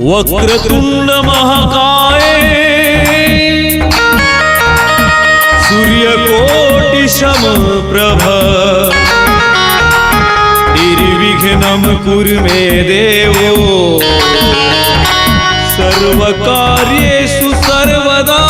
वक्रतुंड महाकाय सूर्यकोटि समप्रभ निर्विघ्नं कुरु मे देवो सर्वकार्येषु सर्वदा।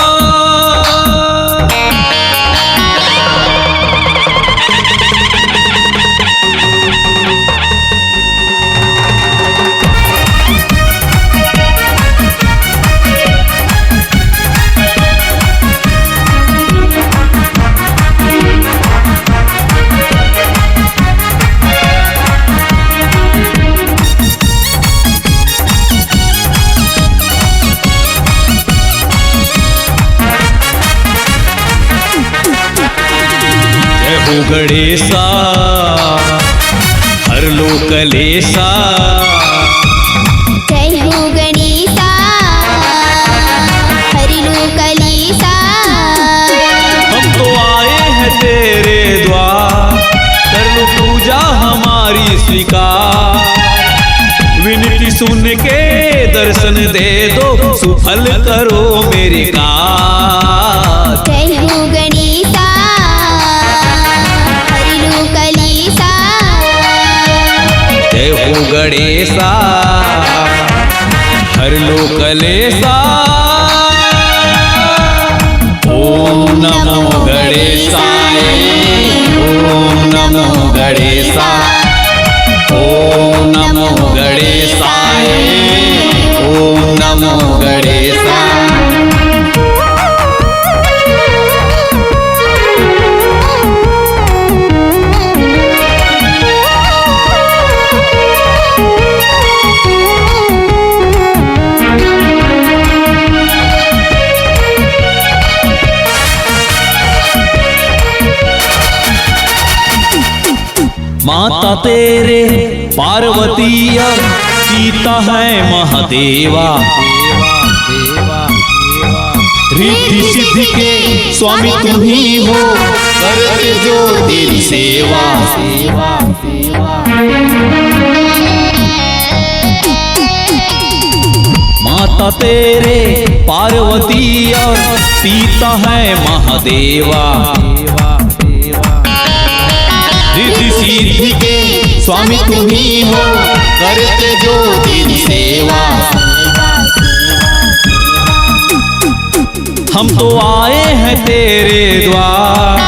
गणेशा हर लो कलेशा, जय हो गणेशा हर लो कलेशा। हम तो आए हैं तेरे द्वार, कर लो पूजा हमारी स्वीकार। विनती सुन के दर्शन दे दो, सुफल करो मेरे कार्य। जय हो गणेशा जय हो गणेशा हर लो कलेशा। ओम नमो गणेशाय, ओम नमो गणेशाय, ओम नमो गणेशाय, ओम नमो गणेशाय। माता तेरे पार्वती और सीता है महादेवा, रिद्धि सिद्धि के स्वामी तुम ही हो, करते जो तेरी सेवा। माता तेरे पार्वती और सीता है महादेवा, रिद्धि सिद्धि के स्वामी तुम ही हो, करते जो तेरी सेवा। हम तो आए हैं तेरे द्वार,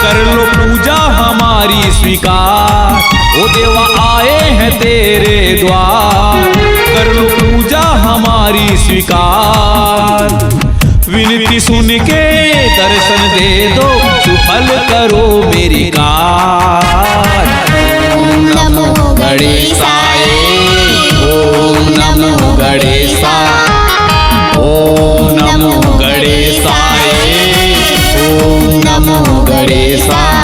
कर लो पूजा हमारी स्वीकार। ओ देवा आए हैं तेरे द्वार, कर लो पूजा हमारी स्वीकार। विनती सुन के दर्शन दे दो, सुफल करो मेरी कार्य। ओम नमो गणेशाय, ओम नमो गणेशाय, ओम नमो गणेशाय, ओम नमो गणेशाय।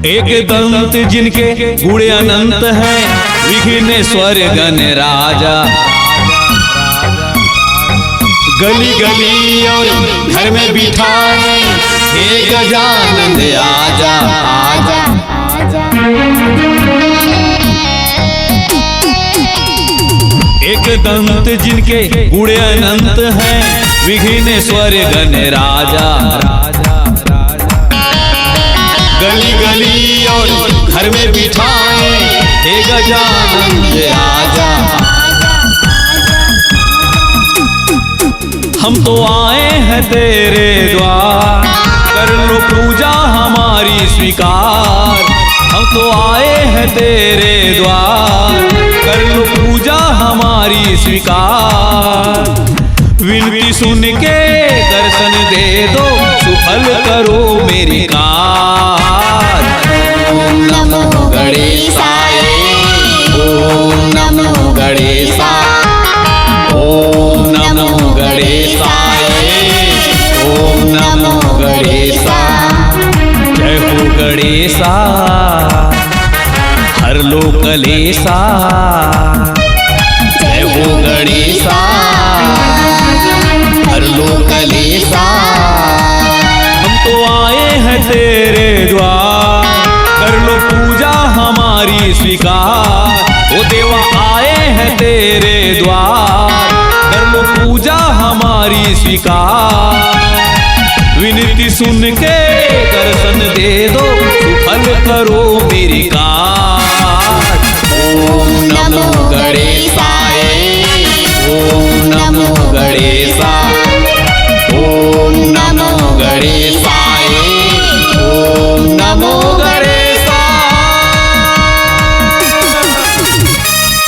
एक दंत जिनके गुणे अनंत हैं, विघ्नेश्वर गण राजा। गली गली और घर में बिठाए, हे गजानंद आजा आजा। एक दंत जिनके गुणे अनंत हैं, विघ्नेश्वर गण राजा। गली गली और घर में बिठाए, हे गजानंद आजा। हम तो आए हैं तेरे द्वार, कर लो पूजा हमारी स्वीकार। हम तो आए हैं तेरे द्वार, कर लो पूजा हमारी स्वीकार। विनती सुन के दर्शन दे दो, सुफल करो मेरी कार्य। ओम नमो गणेशाय, ओम नमो गणेशाय, ओम नमो गणेशाय, ओम नमो गणेशाय। जय हो गणेश। गणेशा हर लो कलेशा। जय हो गणेशा हर लो कलेशा। हम तो आए हैं तेरे द्वार, कर लो पूजा हमारी स्वीकार। ओ देवा आए हैं तेरे द्वार, कर लो पूजा हमारी स्वीकार। विनती सुन के दर्शन दे दो, सुफल करो मेरी कार। ओम नमो गणेशाय।